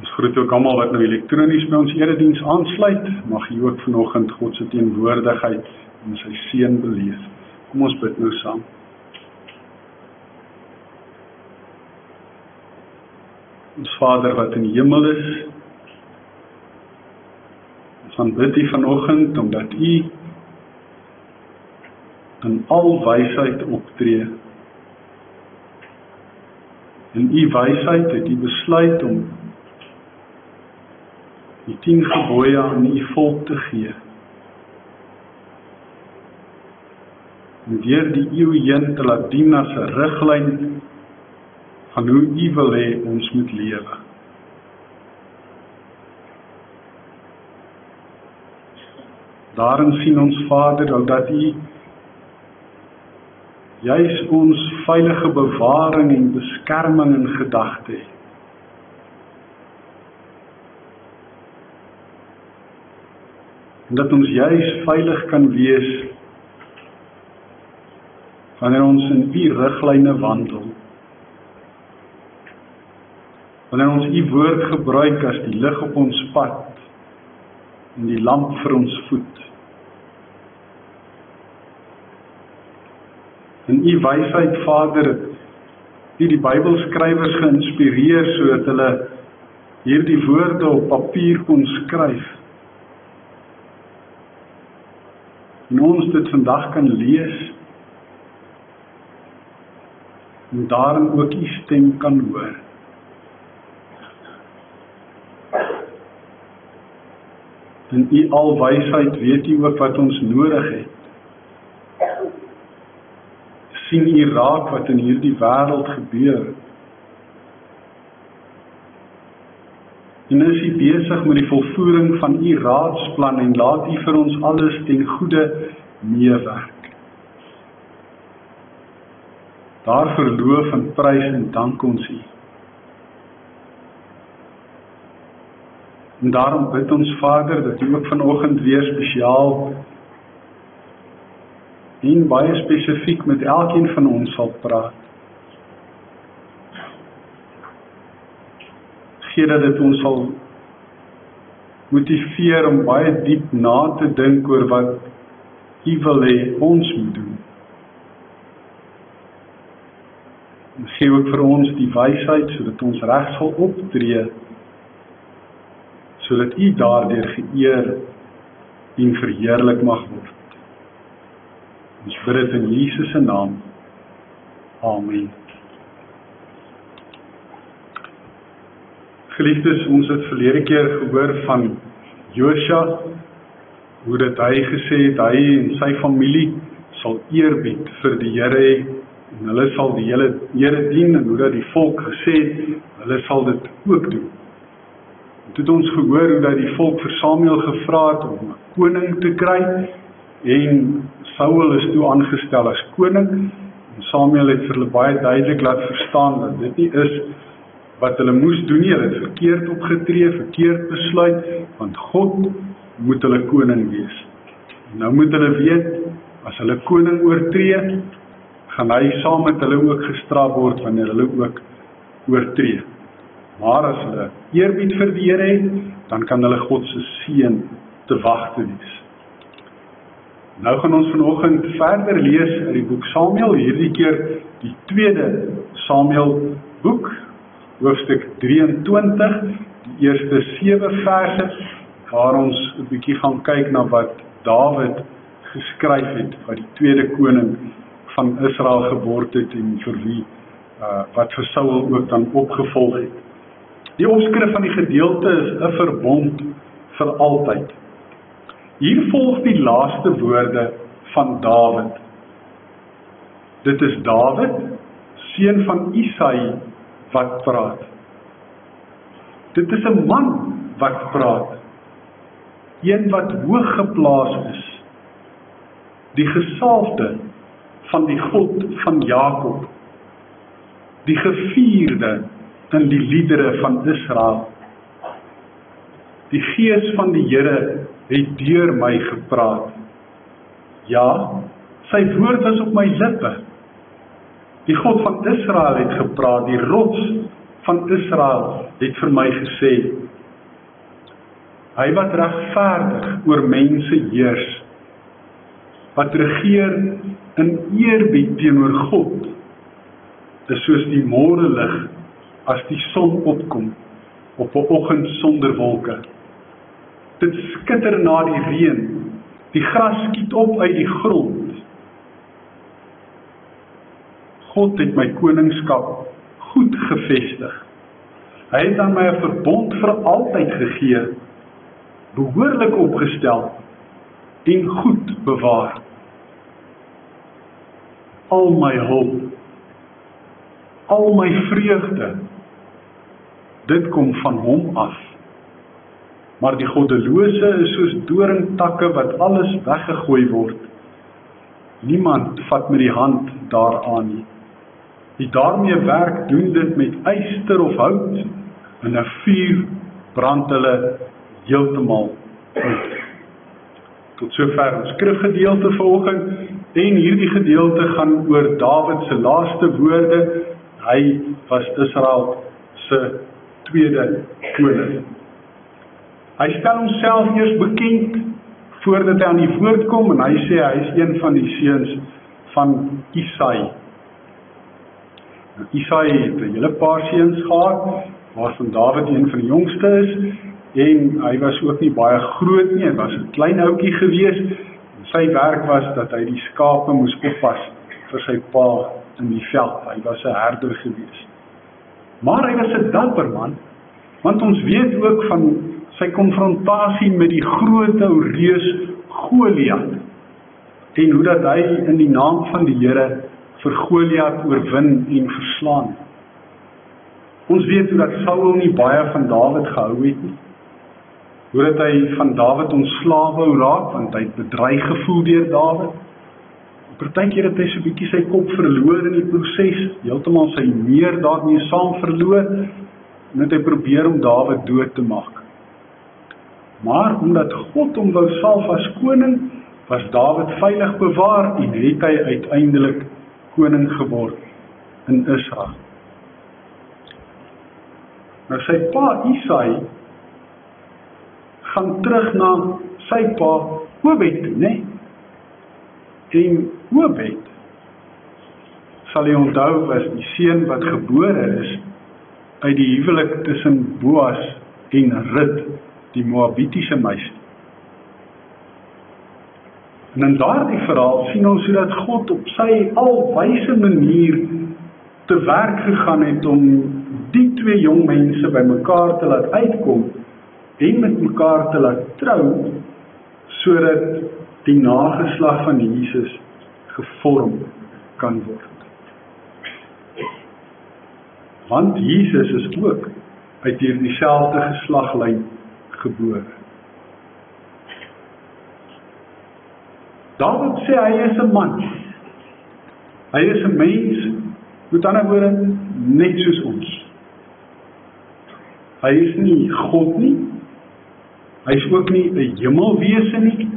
Ons groet ook almal wat nou elektronies by ons erediens aansluit. Mag jy ook vanoggend God se teenwoordigheid en sy seën beleef. Kom ons bid nou saam. Ons Vader wat in die hemel is, ons aanbid U vanoggend omdat U in al wysheid optree. In U wysheid het U besluit om die 10 gebooie aan U volk te gee. En deur die eeue heen te laat dien as 'n riglyn van hoe U wil hê ons moet lewe. Daarin sien ons Vader dat U juis ons veilige bewaring en beskerming in gedagte het. En dat ons juis veilig kan wees wanneer ons in U riglyne wandel. Wanneer ons U woord gebruik as die lig op ons pad en die lamp vir ons voet. In U wysheid, Vader, het U die Bybelskrywers geïnspireer sodat hulle hierdie woorde op papier kon skryf. En ons dit vandag kan lees en daarin ook U stem kan hoor. In U alwysheid weet U ook wat ons nodig het. Sien U raak wat in hierdie wêreld gebeur. En is U besig met die volvoering van U raadsplan en laat U vir ons alles ten goeie meewerk. Daarvoor loof en prys en dank ons U. En daarom bid ons Vader dat U ook vanoggend weer spesiaal en baie spesifiek met elkeen van ons sal praat. Gee dat dit ons sal motiveer om baie diep na te dink oor wat U wil hê ons moet doen. En gee ook vir ons die wysheid sodat ons reg sal optree, sodat U daardeur geëer en verheerlik mag word. Ons bid dit in Jesus se naam. Amen. Geliefdes, ons het verlede keer gehoor van Josua, hoe dat hy gesê het, hy en sy familie sal eerbied vir die Here hê, en hulle sal die Here dien, en hoe dat die volk gesê het, hulle sal dit ook doen. En toe het ons gehoor hoe dat die volk vir Samuel gevra het om 'n koning te kry, en Saul is toe aangestel as koning, en Samuel het vir hulle baie duidelik laat verstaan dat dit nie is wat hulle moes doen nie, hulle het verkeerd opgetree, verkeerd besluit, want God moet hulle koning wees. En nou moet hulle weet, as hulle koning oortree, gaan hy saam met hulle ook gestraf word wanneer hulle ook oortree. Maar as hulle eerbied vir die Here het, dan kan hulle God se seën te wagte wees. Nou gaan ons vanoggend verder lees uit die boek Samuel, hierdie keer die 2de Samuel boek, hoofstuk 23, die eerste 7 verse, waar ons 'n bietjie gaan kyk na wat Dawid geskryf het, wat die tweede koning van Israel geword het en vir wie wat vir Saul ook dan opgevolg het. Die opskrif van die gedeelte is 'n verbond vir altyd. Hier volg die laaste woorde van Dawid. Dit is Dawid, seun van Isai, wat praat. Dit is 'n man wat praat, een wat hoog geplaas is, die gesalfde van die God van Jakob, die gevierde in die liedere van Israel. Die Gees van die Here het deur my gepraat. Ja, sy woord was op my lippe. Die God van Israel het gepraat, die rots van Israel het vir my gesê, hy wat regverdig oor mense heers, wat regeer in eerbied teenoor God, is soos die môrelig as die son opkom op 'n oggend sonder wolke. Dit skitter na die reën, die gras skiet op uit die grond. God het my koningskap goed gevestig. Hy het aan my 'n verbond vir altyd gegee, behoorlik opgestel en goed bewaar. Al my hulp, al my vreugde, dit kom van hom af. Maar die goddelose is soos doringtakke wat alles weggegooi word. Niemand vat met die hand daaraan nie. Die daarmee werk doen dit met yster of hout, en 'n vuur brand hulle heeltemal uit. Tot sover ons skrifgedeelte vanoggend, en hierdie gedeelte gaan oor Dawid se laaste woorde. Hy was Israel se tweede koning. Hy stel homself eers bekend voordat hy aan die woord kom, en hy sê hy is een van die seuns van Isai. Isai het 'n hele paar seuns gehad, waarvan Dawid een van die jongste is, en hy was ook nie baie groot nie, hy was 'n klein ouetjie gewees, en sy werk was dat hy die skape moes oppas vir sy pa in die veld. Hy was 'n herder gewees. Maar hy was 'n dapper man, want ons weet ook van sy konfrontasie met die groot ou reus Goliat, en hoe dat hy in die naam van die Here vir Goliat oorwin en verslaan. Ons weet hoe dat Saul nie baie van Dawid gehou het nie, hoe dat hy van Dawid ontslae wou raak, want hy het bedreig gevoel deur Dawid. Partykeer het hy so 'n bietjie sy kop verloor in die proses, heeltemal sy meer daarmee saam verloor, en het hy probeer om Dawid dood te maak. Maar omdat God hom wou salf as koning, was Dawid veilig bewaar en het hy uiteindelik koning geword in Israel. Nou sy pa Isai gaan terug na sy pa Obed, né? En Obed, sal jy onthou, was die seun wat gebore is uit die huwelik tussen Boas en Rut, die Moabitiese meisie. En in daardie verhaal sien ons hoe dat God op sy alwyse manier te werk gegaan het om die twee jong mense by mekaar te laat uitkom en met mekaar te laat trou, sodat die nageslag van Jesus gevorm kan word. Want Jesus is ook uit dieselfde geslaglyn gebore. Dawid sê hy is 'n man. Hy is 'n mens, met ander woorde, net soos ons. Hy is nie God nie. Hy is ook nie 'n hemelwese nie.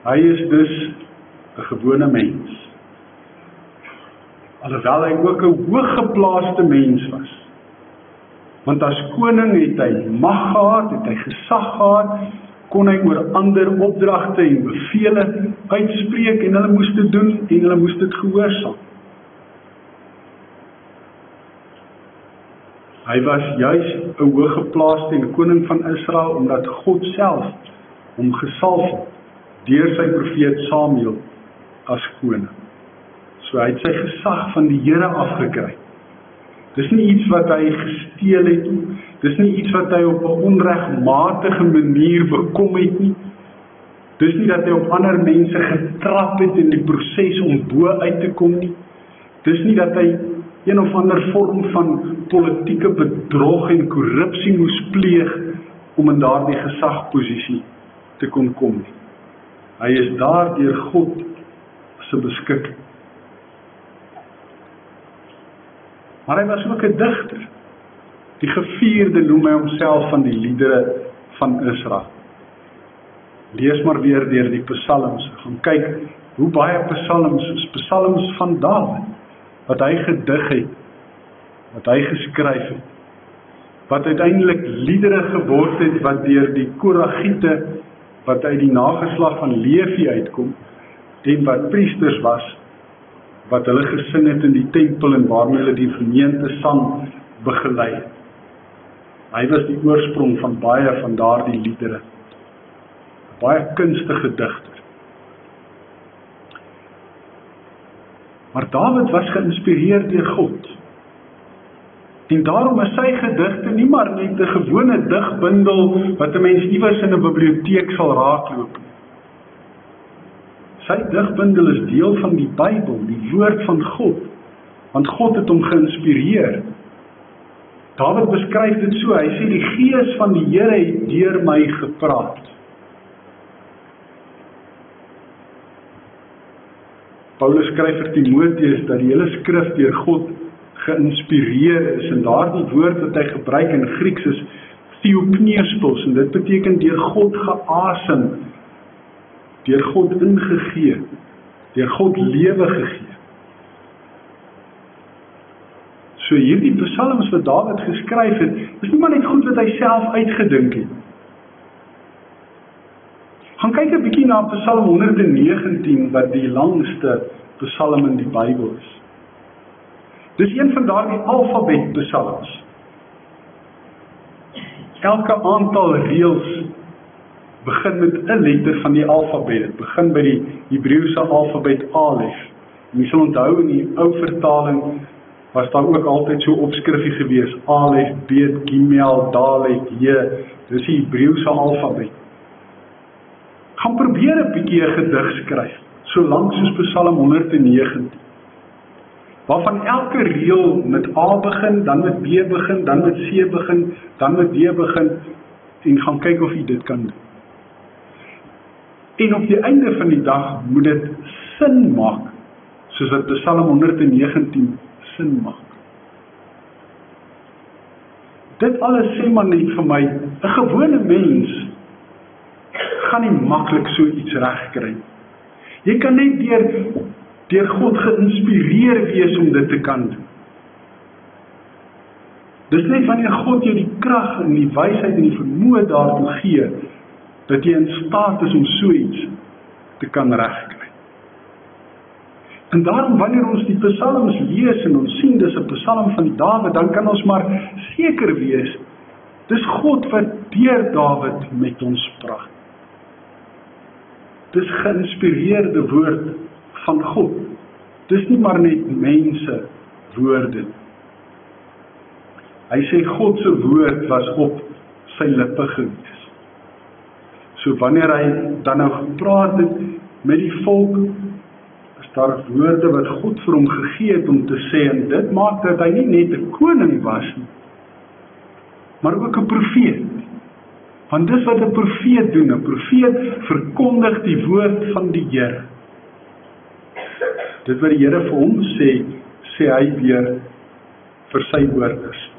Hy is dus 'n gewone mens. Alhoewel hy ook 'n hooggeplaaste mens was. Want as koning het hy mag gehad, het hy gesag gehad, kon hy oor ander opdragte en bevele uitspreek en hulle moes dit doen en hulle moes dit gehoorsaam. Hy was juis 'n hooggeplaaste en koning van Israel omdat God self hom gesalf het deur sy profeet Samuel as koning. So hy het sy gesag van die Here afgekry. Dis nie iets wat hy gesteel het nie. Dis nie iets wat hy op 'n onregmatige manier bekom het nie. Dis nie dat hy op ander mense getrap het in die proses om bo uit te kom nie. Dis nie dat hy een of ander vorm van politieke bedrog en korrupsie moes pleeg om in daardie gesagposisie te kon kom nie. Hy is daar deur God se beskikking. Maar hy was ook 'n digter. Die gevierde noem hy homself van die liedere van Israel. Lees maar weer deur die psalms, gaan kyk hoe baie psalms van Dawid, wat hy gedig het wat hy geskryf het, wat uiteindelik liedere geword het, wat deur die Koragiete, wat uit die nageslag van Levi uitkom, en wat priesters was, wat hulle gesing het in die tempel en waarmee hulle die gemeente sang begelei het. Hy was die oorsprong van baie van daardie liedere. Baie kunstige digter. Maar Dawid was geïnspireer deur God. En daarom is sy gedigte nie maar net 'n gewone digbundel wat 'n mens iewers in 'n biblioteek sal raakloop. Sy digbundel is deel van die Bybel, die woord van God, want God het hom geïnspireer. Dawid beskryf dit so, hy sê die Gees van die Here het deur my gepraat. Paulus skryf vir Timoteus dat die hele skrif deur God geïnspireer is, en daardie woord wat hy gebruik in Grieks is theopneustos, en dit beteken deur God geasem, deur God ingegee, deur God lewe gegee. So hierdie psalms wat Dawid geskryf het, is nie maar net goed wat hy self uitgedink het. Gaan kyk 'n bietjie na Psalm 119, wat die langste psalm in die Bybel is. Dis een van daardie alfabet psalms. Elke aantal reëls begin met 'n letter van die alfabet. Dit begin by die Hebreëse alfabet Alef. Jy sal onthou in die ou vertaling was daar ook altyd so opskrifie gewees, Alef, Bet, Gimel, Dalet, J, dis die Hebreëse alfabet. Gaan probeer 'n bietjie 'n gedig skryf, so lank soos Psalm 119, waarvan elke reël met A begin, dan met B begin, dan met C begin, dan met D begin, en gaan kyk of jy dit kan doen. En op die einde van die dag moet dit sin maak, soos wat Psalm 119 sin maak. Dit alles sê maar net vir my, 'n gewone mens gaan nie maklik so iets regkry. Jy kan net deur God geïnspireer wees om dit te kan doen. Dis net wanneer God jou die krag en die wysheid en die vermoë daartoe gee, dat jy in staat is om so iets te kan regkry. En daarom wanneer ons die psalms lees en ons sien dis 'n psalm van Dawid, dan kan ons maar seker wees, dis God wat deur Dawid met ons praat. Dis geïnspireerde woord van God. Dis nie maar net mense woorde. Hy sê God se woord was op sy lippe gewees. So wanneer hy dan nou gepraat het met die volk, is daar woorde wat God vir hom gegee het om te sê, en dit maak dat hy nie net 'n koning was nie, maar ook 'n profeet. Want dis wat 'n profeet doen. 'n Profeet verkondig die woord van die Here. Dit wat die Here vir hom sê, sê hy weer vir sy hoorders.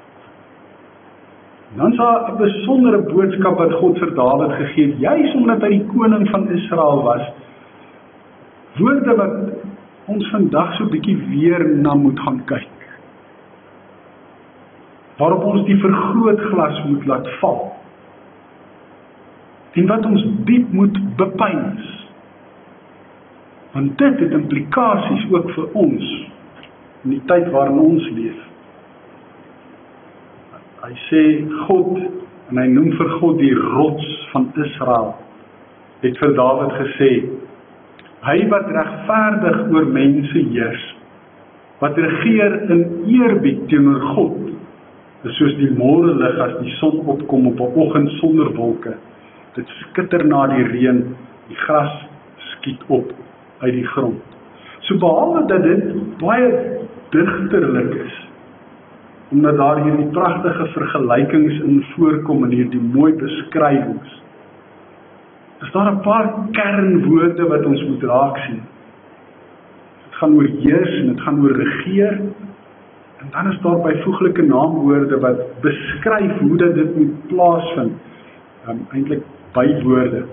Dan is daar 'n besondere boodskap wat God vir Dawid gegee het, juis omdat hy die koning van Israel was. Woorde wat ons vandag so bietjie weer na moet gaan kyk. Waarop ons die vergrootglas moet laat val. En wat ons diep moet bepeins. Want dit het implikasies ook vir ons, in die tyd waarin ons leef. Hy sê God, en hy noem vir God die rots van Israel, het vir Dawid gesê, hy wat regverdig oor mense heers, wat regeer in eerbied teenoor God, is soos die môrelig as die son opkom op 'n oggend sonder wolke. Dit skitter na die reën, die gras skiet op uit die grond. So behalwe dat dit baie digterlik is, omdat daar hierdie pragtige vergelykings in voorkom en hierdie mooi beskrywings, is daar 'n paar kernwoorde wat ons moet raak sien. Dit gaan oor heers en dit gaan oor regeer, en dan is daar byvoeglike naamwoorde wat beskryf hoe dit moet plaasvind. Eintlik bywoorde.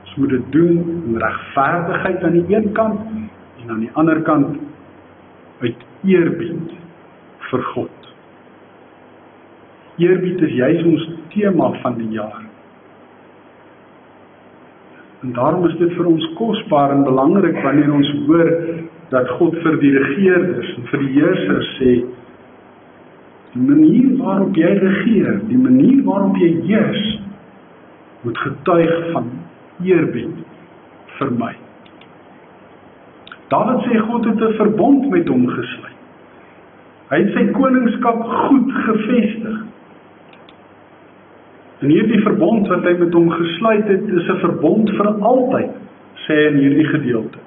Ons moet dit doen in regverdigheid aan die een kant, en aan die ander kant uit eerbied vir God. Eerbied is juis ons tema van die jaar. En daarom is dit vir ons kosbaar en belangrik wanneer ons hoor dat God vir die regeerders en vir die heersers sê, die manier waarop jy regeer, die manier waarop jy heers, moet getuig van eerbied vir my. Dawid sê God het 'n verbond met hom gesluit. Hy het sy koningskap goed gevestig. En hierdie verbond wat hy met hom gesluit het, is 'n verbond vir altyd, sê hy in hierdie gedeelte.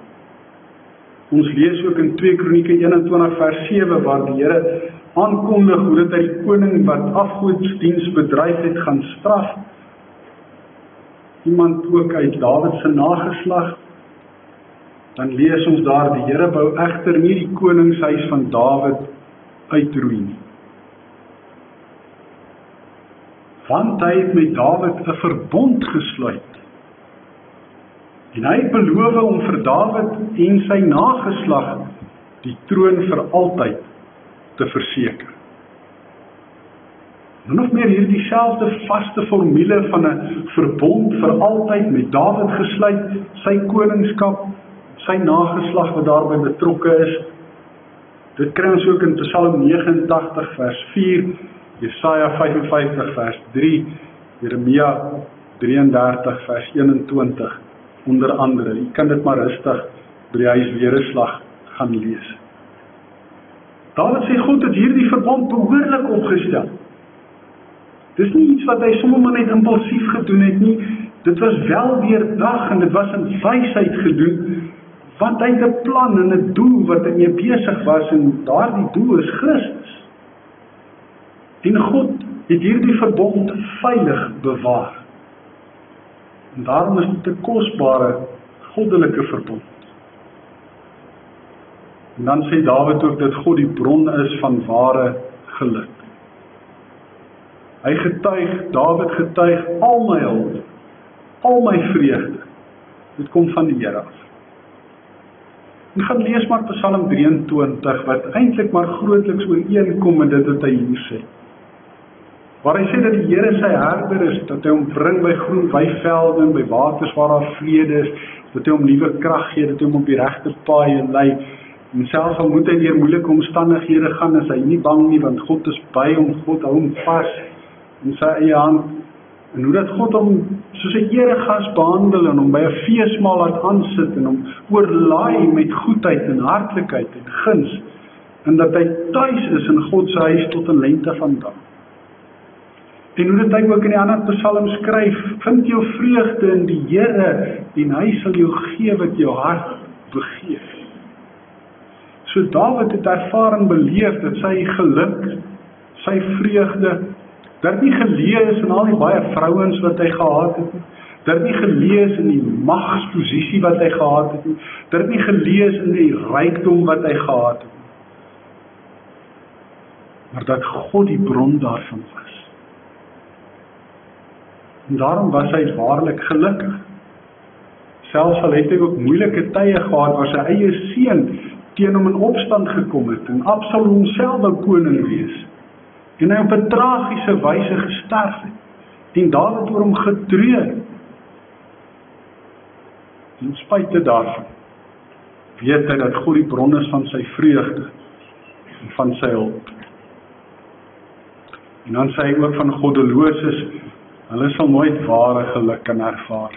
Ons lees ook in 2 Kronieke 21 vers 7, waar die Here aankondig hoe dat hy die koning wat afgodsdiens bedryf het, gaan straf. Iemand ook uit Dawid se nageslag, dan lees ons daar, die Here wou egter nie die koningshuis van Dawid uitroei nie. Want hy het met Dawid 'n verbond gesluit. En hy het beloof om vir Dawid en sy nageslag die troon vir altyd te verseker. Min of meer hierdie selfde vaste formule van 'n verbond vir altyd met Dawid gesluit, sy koningskap, sy nageslag wat daarbey betrokke is. Dit kry ons ook in Psalm 89 vers 4, Jesaja 55 vers 3, Jeremia 33 vers 21, onder andere. Jy kan dit maar rustig by die huis weerslag gaan lees. Dawid sê God het hierdie verbond behoorlik opgestel. Dis nie iets wat hy sommer net impulsief gedoen het nie, dit was wel deurdag en dit was in wysheid gedoen, want hy het 'n plan en 'n doel wat hy mee besig was, en daardie doel is Christus. En God het hierdie verbond veilig bewaar. En daarom is dit 'n kosbare, goddelike verbond. En dan sê Dawid ook dat God die bron is van ware geluk. Hy getuig, Dawid getuig, al my hulp, al my vreugde, dit kom van die Here af. En gaan lees maar Psalm 23, wat eintlik maar grootliks ooreenkom met dit wat hy hier sê. Waar hy sê dat die Here sy herder is, dat hy hom bring by groen weivelde en by waters waar daar vrede is, dat hy hom nuwe krag gee, dat hy hom op die regte paaie lei. En selfs al moet hy deur moeilike omstandighede gaan, is hy nie bang nie, want God is by hom, God hou hom vas in sy eie hand. En hoe dat God hom soos 'n eregas behandel en hom by 'n feesmaal laat aansit en hom oorlaai met goedheid en hartlikheid en guns, en dat hy tuis is in God se huis tot 'n lengte van dae. En hoe dat hy ook in die ander psalms skryf, vind jou vreugde in die Here en hy sal jou gee wat jou hart begeer. So Dawid het ervaar en beleef dat sy geluk, sy vreugde, dat nie gelees in al die baie vrouens wat hy gehad het nie, dat nie gelees in die magsposisie wat hy gehad het nie, dat nie gelees in die rykdom wat hy gehad het nie, maar dat God die bron daarvan was. En daarom was hy waarlik gelukkig. Selfs al het hy ook moeilike tye gehad, waar sy eie seun teen hom in opstand gekom het, en Absalom self wou koning wees, en hy op 'n tragiese wyse gesterf het, en Dawid oor hom getreur. En spite daarvan, weet hy dat God die bron is van sy vreugde, en van sy hulp. En dan sê hy ook van goddeloses, hulle sal nooit ware geluk kan ervaar.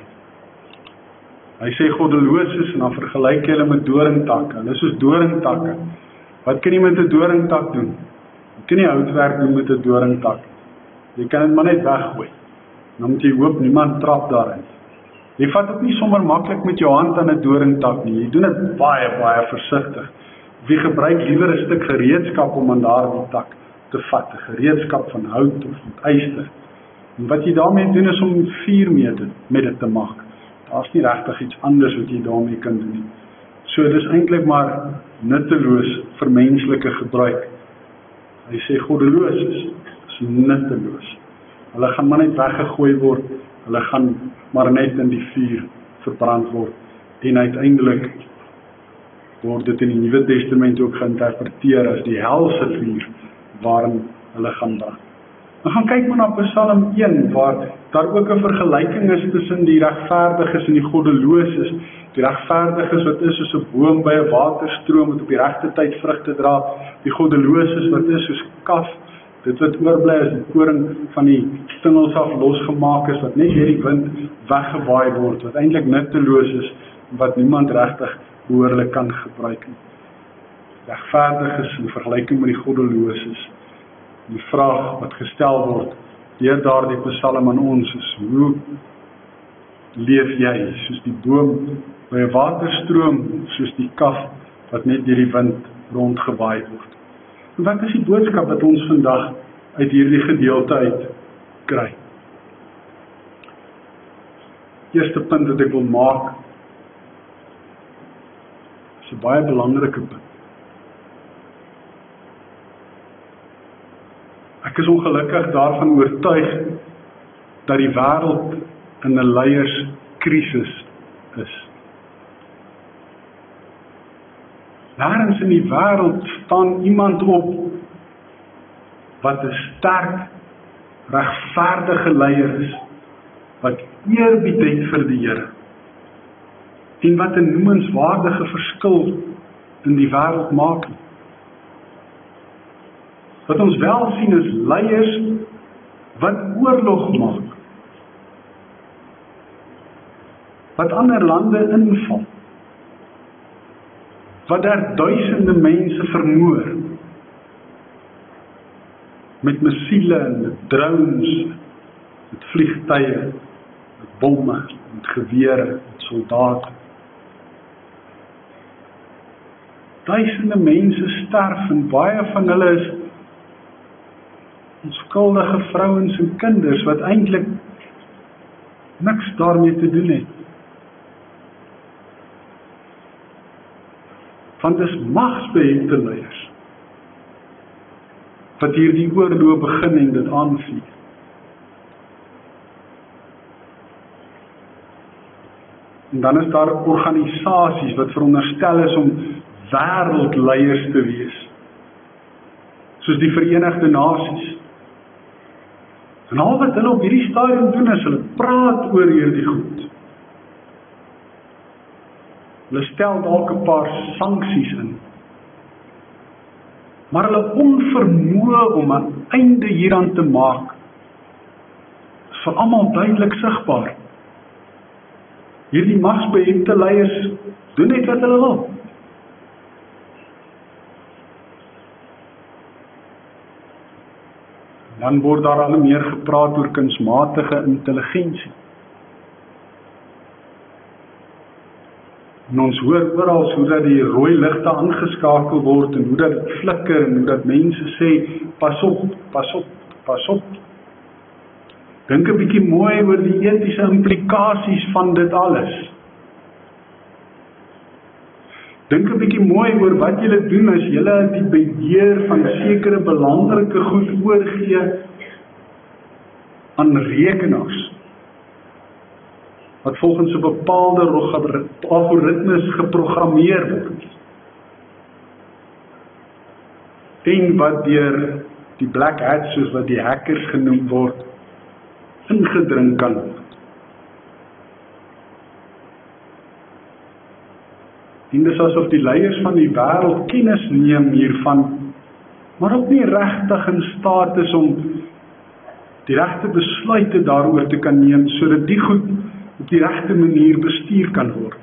Hy sê goddeloses, en dan vergelyk hy hulle met doringtakke. Hulle is soos doringtakke. Wat kan jy met 'n doringtak doen? Jy kan nie houtwerk doen met 'n doringtak. Jy kan dit maar net weggooi. Dan moet jy hoop niemand trap daarin. Jy vat dit nie sommer maklik met jou hand aan 'n doringtak nie. Jy doen dit baie, baie versigtig. Wie gebruik liewer 'n stuk gereedskap om aan daardie tak te vat, 'n gereedskap van hout of van yster. En wat jy daarmee doen is om vuur met dit te maak. Daar's nie regtig iets anders wat jy daarmee kan doen nie. So dis eintlik maar nutteloos vir menslike gebruik. Hy sê goddeloos is nutteloos. Hulle gaan maar net weggegooi word. Hulle gaan maar net in die vuur verbrand word. En uiteindelik word dit in die Nuwe Testament ook geïnterpreteer as die helse vuur waarin hulle gaan brand. Dan gaan kyk maar na Psalm 1, waar daar ook 'n vergelyking is tussen die regverdiges en die goddeloses. Die regverdiges wat is soos 'n boom by 'n waterstroom wat op die regte tyd vrugte dra, die goddeloses wat is soos kaf, dit wat oorbly as die koring van die stingels af losgemaak is, wat net deur die wind weggewaai word, wat eintlik nutteloos is, wat niemand regtig behoorlik kan gebruik nie. Regverdiges in vergelyking met die goddeloses. Die vraag wat gestel word deur daardie Psalm aan ons is, hoe leef jy soos die boom by 'n waterstroom, soos die kaf wat net deur die wind rondgewaai word? En wat is die boodskap wat ons vandag uit hierdie gedeelte uit kry? Eerste punt wat ek wil maak is 'n baie belangrike punt. Ek is ongelukkig daarvan oortuig dat die wêreld in 'n leierskrisis is. Nêrens in die wêreld staan iemand op wat 'n sterk, regverdige leier is, wat eerbied het vir die Here en wat 'n noemenswaardige verskil in die wêreld maak. Wat ons wel sien is leiers wat oorlog maak, wat ander lande inval, wat daar duisende mense vermoor, met missiele en met drones, met vliegtuie, met bomme, met gewere, met soldate. Duisende mense sterf en baie van hulle is onskuldige vrouens en kinders wat eintlik niks daarmee te doen het. Want dis magsbehepte leiers wat hierdie oorlog begin en dit aanvuur. En dan is daar organisasies wat veronderstel is om wêreldleiers te wees, soos die Verenigde Nasies. En al wat hulle op hierdie stadium doen is hulle praat oor hierdie goed. Hulle stel dalk 'n paar sanksies in. Maar hulle onvermoë om 'n einde hieraan te maak, is vir almal duidelik sigbaar. Hierdie magsbehepte leiers doen net wat hulle wil. Dan word daar al meer gepraat oor kunsmatige intelligensie. En ons hoor oral hoe dat die rooi ligte aangeskakel word en hoe dat dit flikker en hoe dat mense sê, pas op, pas op, pas op. Dink 'n bietjie mooi oor die etiese implikasies van dit alles. Dink 'n bietjie mooi oor wat julle doen as julle die beheer van sekere belangrike goed oorgee aan rekenaars, wat volgens 'n bepaalde algoritmes geprogrammeer word. En wat deur die black hats, soos wat die hackers genoem word, ingedring kan word. En dis asof die leiers van die wêreld kennis neem hiervan, maar ook nie regtig in staat is om die regte besluite daaroor te kan neem, sodat die goed op die regte manier bestuur kan word.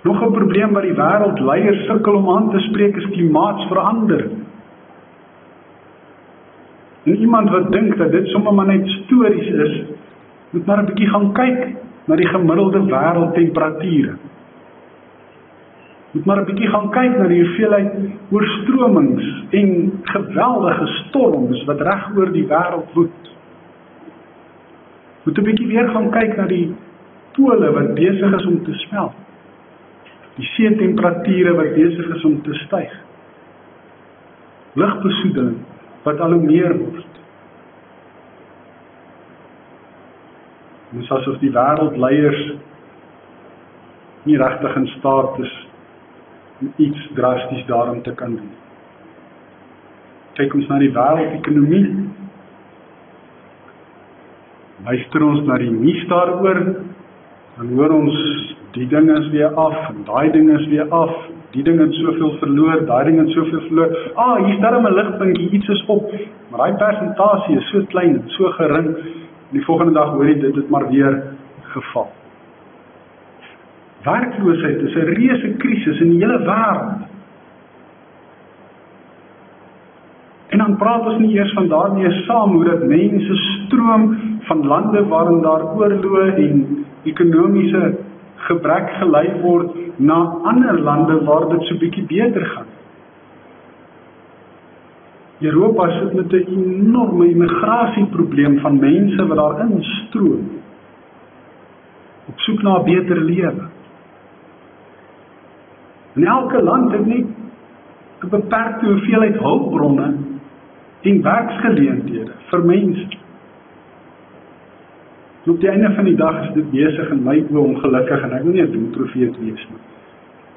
Nog 'n probleem wat die wêreldleiers sukkel om aan te spreek is klimaatsverandering. En iemand wat dink dat dit sommer maar net stories is, moet maar 'n bietjie gaan kyk na die gemiddelde wêreldtemperature. Moet maar 'n bietjie gaan kyk na die hoeveelheid oorstromings en geweldige storms wat reg oor die wêreld woed. Moet 'n bietjie weer gaan kyk na die pole wat besig is om te smelt. Die seetemperature wat besig is om te styg. Lugbesoedeling wat al hoe meer word. Dit is asof die wêreldleiers nie regtig in staat is om iets drasties daarom te kan doen. Kyk ons na die wêreldekonomie. Luister ons na die nuus daaroor, dan hoor ons die ding is weer af, en daai ding is weer af, die ding het soveel verloor, daai ding het soveel verloor. Hier's daar 'n ligpuntjie, iets is op, maar daai persentasie is so klein, so gering, en die volgende dag hoor jy dit het maar weer geval. Werkloosheid is 'n reuse krisis in die hele wêreld. En dan praat ons nie eers van daarmee saam hoe dat mense stroom van lande waarin daar oorloë en ekonomiese gebrek gelei word na ander lande waar dit so bietjie beter gaan. Europa sit met 'n enorme immigrasieprobleem van mense wat daar instroom op soek na 'n beter lewe. En elke land het net 'n beperkte hoeveelheid hulpbronne en werksgeleenthede vir mense. Op die einde van die dag is dit besig in my oë ongelukkig, en ek wil nie 'n doemprofeet wees nie.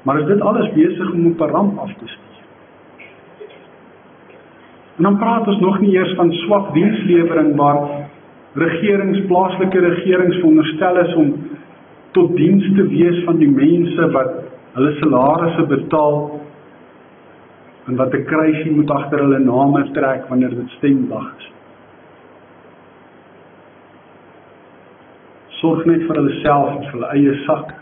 Maar is dit alles besig om op 'n ramp af te stuur? En dan praat ons nog nie eers van swak dienslewering waar plaaslike regerings veronderstel is om tot diens te wees van die mense wat hulle salarisse betaal en wat 'n kruisie moet agter hulle name trek wanneer dit stemdag is. Sorg net vir hulle self en vir hulle eie sak.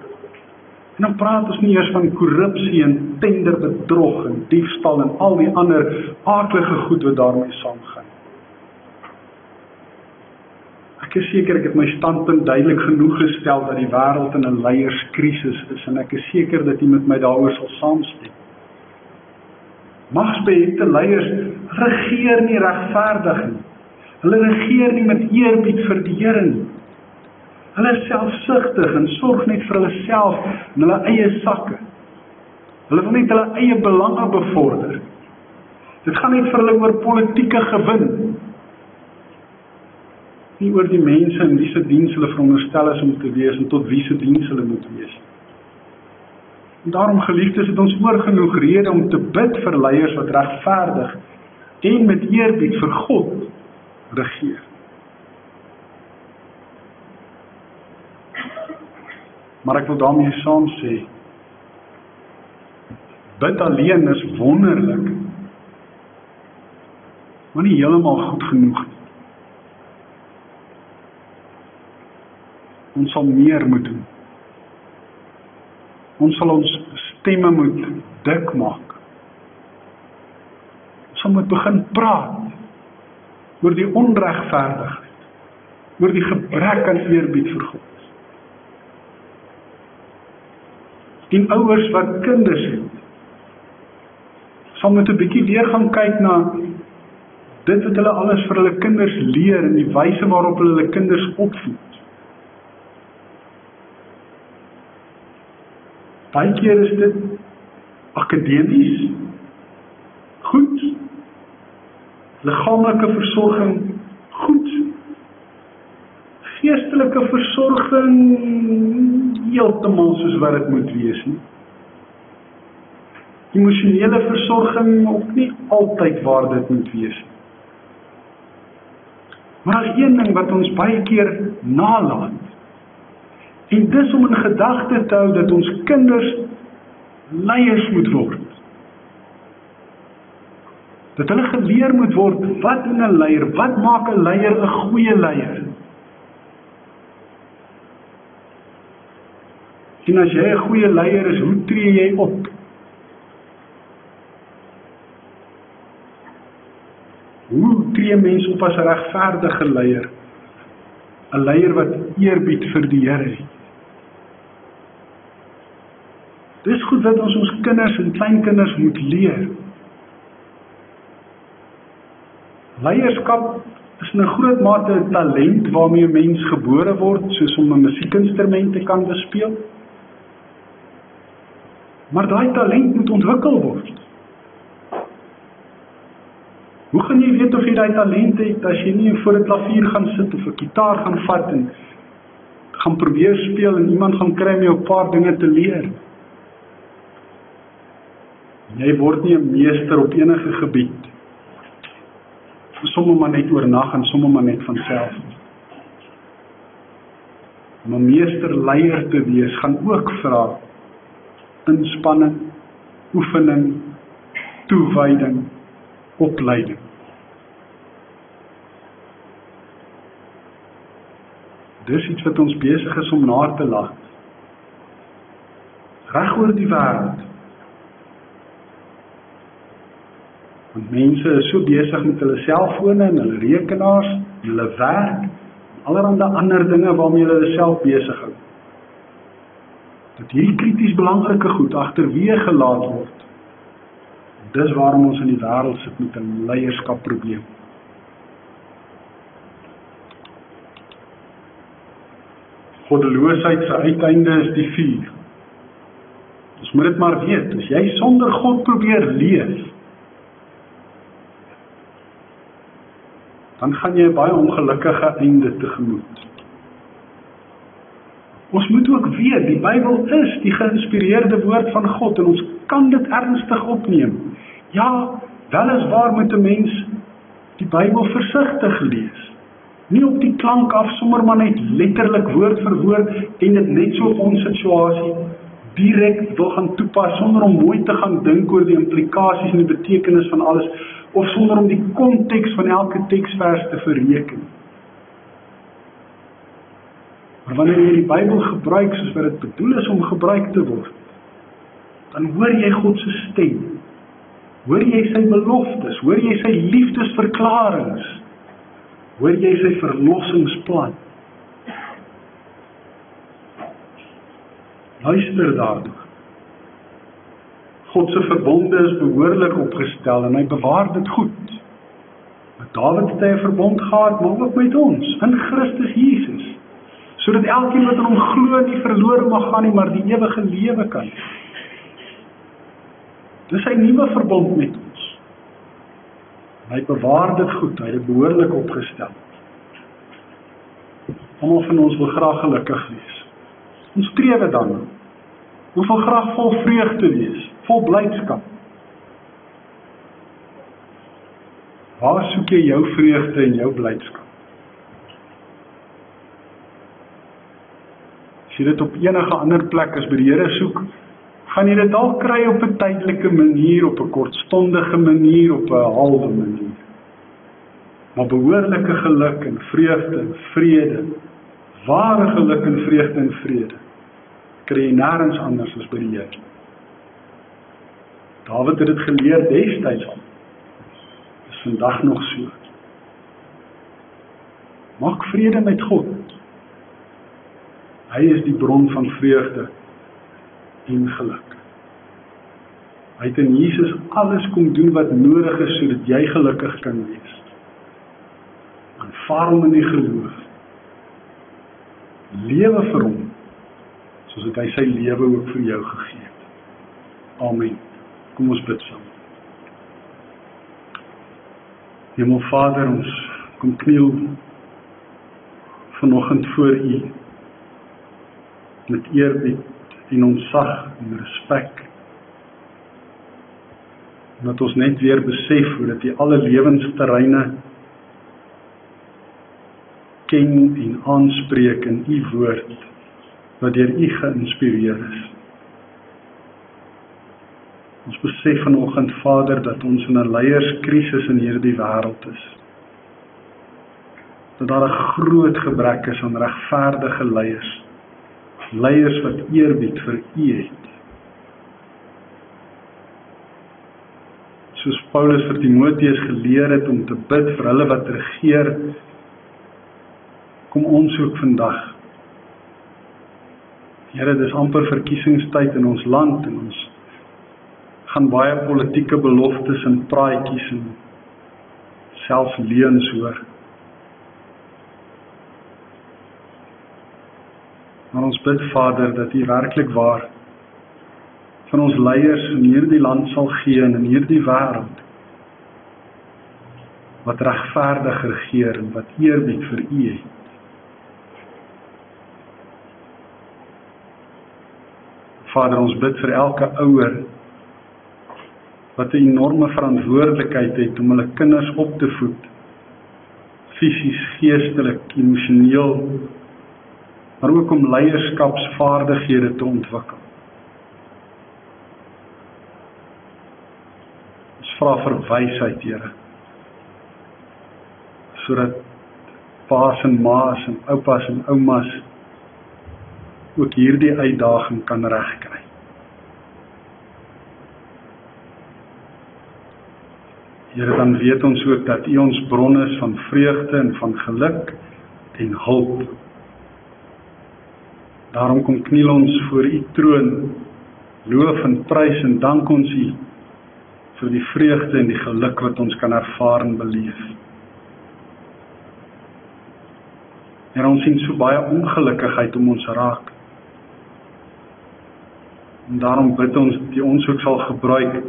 En dan praat ons nie eers van korrupsie en tenderbedrog en diefstal en al die ander aardige goed wat daarmee saamgaan. Ek is seker ek het my standpunt duidelik genoeg gestel dat die wêreld in 'n leierskrisis is, en ek is seker dat jy met my daaroor sal saamstem. Magsbeheerde leiers regeer nie regverdig nie. Hulle regeer nie met eerbied vir die Here nie. Hulle is selfsugtig en sorg net vir hulle self en hulle eie sakke. Hulle wil net hulle eie belange bevorder. Dit gaan net vir hulle oor politieke gewin. Nie oor die mense in wie se diens hulle veronderstel is om te wees en tot wie se diens hulle moet wees. En daarom, geliefdes, het ons oor genoeg rede om te bid vir leiers wat regverdig en met eerbied vir God regeer. Maar ek wil daarmee saam sê, bid alleen is wonderlik, maar nie heeltemal goed genoeg nie. Ons sal meer moet doen. Ons sal ons stemme moet dik maak. Ons sal moet begin praat oor die onregverdigheid, oor die gebrek aan eerbied vir God. En ouers wat kinders het, sal moet 'n bietjie weer gaan kyk na dit wat hulle alles vir hulle kinders leer en die wyse waarop hulle kinders opvoed. Baie keer is dit akademies, goed, liggaamlike versorging, goed, geestelike versorging, heeltemal soos wat dit moet wees nie. Emosionele versorging ook nie altyd waar dit moet wees nie. Maar as een ding wat ons baie keer nalat, en dis om in gedagte te hou dat ons kinders leiers moet word. Dat hulle geleer moet word, wat doen 'n leier, wat maak 'n leier 'n goeie leier? En as jy 'n goeie leier is, hoe tree jy op? Hoe tree mens op as 'n regverdige leier? 'n leier wat eerbied vir die Here het. Dis goed wat ons kinders en kleinkinders moet leer. Leierskap is in 'n groot mate 'n talent waarmee 'n mens gebore word, soos om 'n musiekinstrument te kan bespeel. Maar daai talent moet ontwikkel word. Hoe gaan jy weet of jy daai talent het as jy nie voor 'n klavier gaan sit of 'n gitaar gaan vat en gaan probeer speel en iemand gaan kry om jou 'n paar dinge te leer? Jy word nie 'n meester op enige gebied somme maar net oornag en somme maar net van self. Om 'n meesterleier te wees, gaan ook vra inspanning, oefening, toewyding, opleiding. Dis iets wat ons besig is om na te laat. Reg oor die wêreld. Want mense is so besig met hulle selfone en hulle rekenaars, en hulle werk, en allerhande ander dinge waarmee hulle self besig hou. Dat hierdie krities belangrike goed agterweë gelaat word. Dis waarom ons in die wêreld sit met 'n leierskapprobleem. Goddeloosheid se uiteinde is die vuur. Ons moet dit maar weet, as jy sonder God probeer leef, dan gaan jy 'n baie ongelukkige einde tegemoet. Ons moet ook weet, die Bybel is die geïnspireerde woord van God en ons kan dit ernstig opneem. Ja, weliswaar moet 'n mens die Bybel versigtig lees. Nie op die klank af, sommer maar net letterlik woord vir woord en dit net so op ons situasie direk wil gaan toepas sonder om mooi te gaan dink oor die implikasies en die betekenis van alles of sonder om die konteks van elke teksvers te verreken. Maar wanneer jy die Bybel gebruik soos wat dit bedoel is om gebruik te word, dan hoor jy God se stem. Hoor jy sy beloftes, hoor jy sy liefdesverklaringe, hoor jy sy verlossingsplan. Luister daartoe. God se verbonde is behoorlik opgestel en hy bewaar dit goed. Met Dawid het hy 'n verbond gehad, maar ook met ons, in Christus Jesus, sodat elkeen wat in hom glo nie verlore mag gaan nie, maar die ewige lewe kan hê. Dis sy nuwe verbond met ons. Hy bewaar dit goed, hy het dit behoorlik opgestel. Almal van ons wil graag gelukkig wees. Ons streef dan. Ons wil graag vol vreugde wees, vol blydskap. Waar soek jy jou vreugde en jou blydskap? As jy dit op enige ander plek as by die Here soek, gaan jy dit dalk kry op 'n tydelike manier, op 'n kortstondige manier, op 'n halwe manier. Maar behoorlike geluk en vreugde en vrede, ware geluk en vreugde en vrede, kry jy nêrens anders as by die Here. Dawid het dit geleer destyds al. Dis vandag nog so. Maak vrede met God. Hy is die bron van vreugde en geluk. Hy het in Jesus alles kom doen wat nodig is sodat jy gelukkig kan wees. Aanvaar hom in die geloof. Lewe vir hom, soos dat hy sy lewe ook vir jou gegee het. Amen. Kom ons bid saam. Hemelvader, ons kom kniel vanoggend voor U met eerbied en ontzag en respek. Dat ons net weer besef hoe dat U alle lewensterreine ken en aanspreek in U woord, wat deur U geïnspireer is. Ons besef vanoggend, Vader, dat ons in 'n leierskrisis in hierdie wêreld is. Dat daar 'n groot gebrek is aan regverdige leiers. Leiers wat eerbied vir U het. Soos Paulus vir Timoteus geleer het om te bid vir hulle wat regeer, kom ons ook vandag. Here, dis amper verkiesingstyd in ons land en ons gaan baie politieke beloftes en praatjies en selfs leuns hoor. Maar ons bid, Vader, dat U werklik waar van ons leiers in hierdie land sal gee en in hierdie wêreld wat regverdig regeer en wat eerbied vir U het. Vader, ons bid vir elke ouer wat 'n enorme verantwoordelikheid het om hulle kinders op te voed fisies, geestelik, emosioneel, maar ook om leierskapsvaardighede te ontwikkel. Ons vra vir wysheid, Here, sodat paas en maas en oupas en oumas ook hierdie uitdaging kan regkry. Here, dan weet ons ook dat U ons bron is van vreugde en van geluk en hulp. Daarom kom kniel ons voor U troon, loof en prys en dank ons U vir die vreugde en die geluk wat ons kan ervaar en beleef. En ons sien so baie ongelukkigheid om ons raak. En daarom bid ons dat U ons ook sal gebruik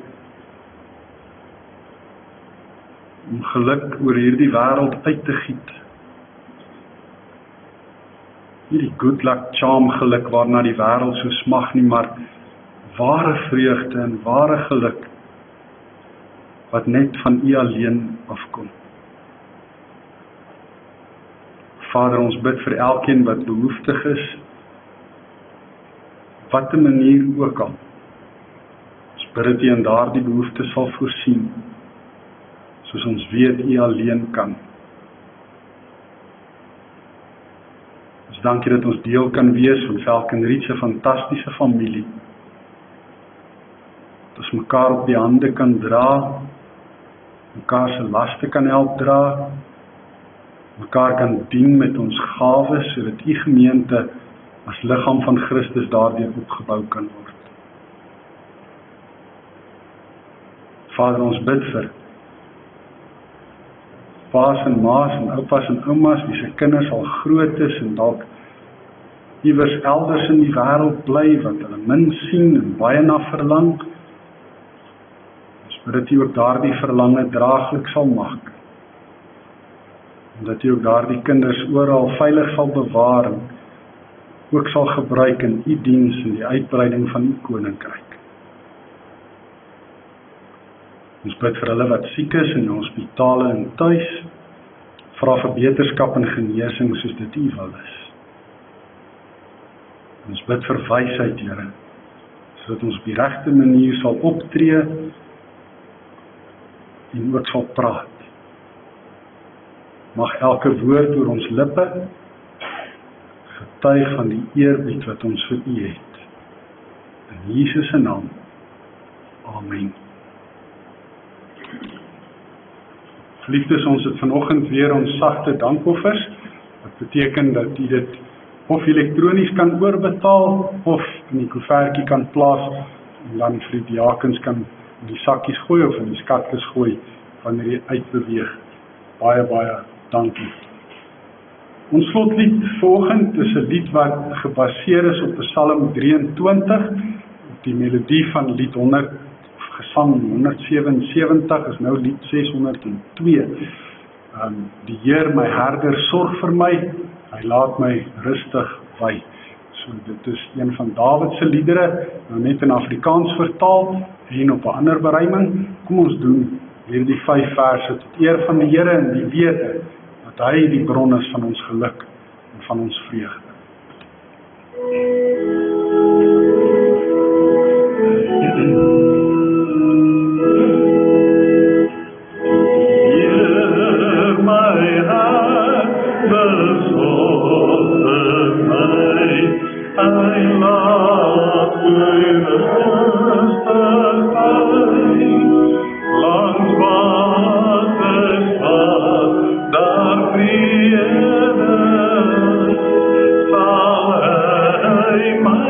om geluk oor hierdie wêreld uit te giet. Hierdie good luck charm geluk waarna die wêreld so smag nie, maar ware vreugde en ware geluk wat net van U alleen afkom. Vader, ons bid vir elkeen wat behoeftig is, op watter manier ook al. Ons bid dat U in daardie behoeftes sal voorsien, soos ons weet U alleen kan. Ons dankie dat ons deel kan wees van Falconried se fantastiese familie. Dat ons mekaar op die hande kan dra, mekaar se laste kan help dra, mekaar kan dien met ons gawes, sodat U gemeente as liggaam van Christus daardeur opgebou kan word. Vader, ons bid vir paas en maas en oupas en oumas, wie se kinders al groot is en dalk iewers elders in die wêreld bly, wat hulle min sien en baie na verlang. Ons bid dat U ook daardie verlange draaglik sal maak. En dat U ook daardie kinders oral veilig sal bewaar en ook sal gebruik in U diens en die uitbreiding van U koninkryk. Ons bid vir hulle wat siek is in die hospitale en tuis, vra vir beterskap en genesing soos dit U wil is. Ons bid vir wysheid, Here, sodat ons op die regte manier sal optree en ook sal praat. Mag elke woord oor ons lippe getuig van die eerbied wat ons vir U het. In Jesus se naam. Amen. Geliefdes, ons het vanoggend weer ons sagte dankoffers. Wat beteken dat U dit of elektronies kan oorbetaal of in die koevertjie kan plaas en dan vir die diakens kan in die sakkies gooi of in die skatkis gooi wanneer jy uitbeweeg. Baie, baie dankie. Ons slotlied vanoggend is 'n lied wat gebaseer is op Psalm 23, die melodie van lied 100, Gesang 177 is nou lied 602. Die Heer my herder sorg vir my, hy laat my rustig wy. So dit is een van Dawid se liedere, nou net in Afrikaans vertaal en op 'n ander beruiming. Kom ons doen hierdie 5 verse tot eer van die Here en die wete dat hy die bron is van ons geluk en van ons vreugde. My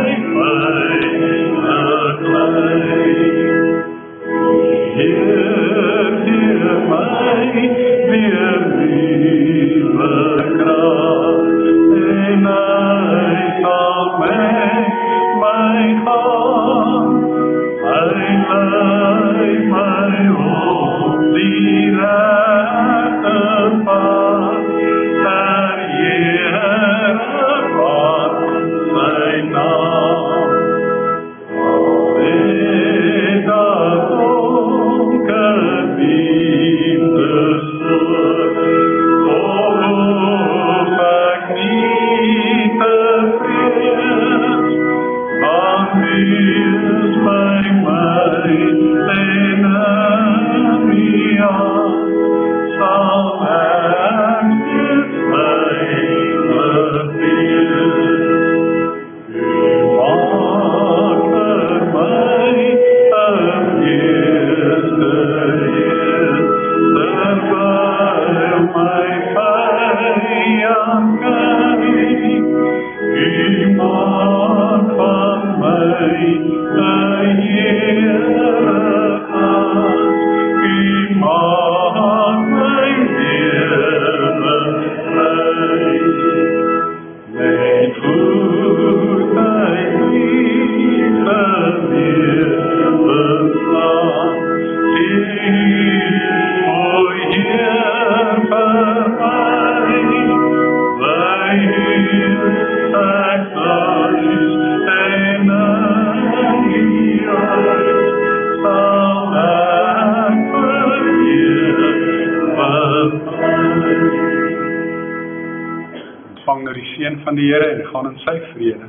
ontvang nou die seën van die Here en gaan in sy vrede.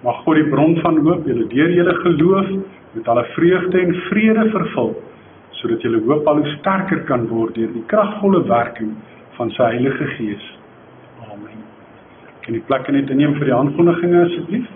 Mag God die bron van hoop julle deur julle geloof met alle vreugde en vrede vervul, sodat julle hoop al hoe sterker kan word deur die kragvolle werking van sy Heilige Gees. Amen. Kan die plekke net inneem vir die aankondigings asseblief?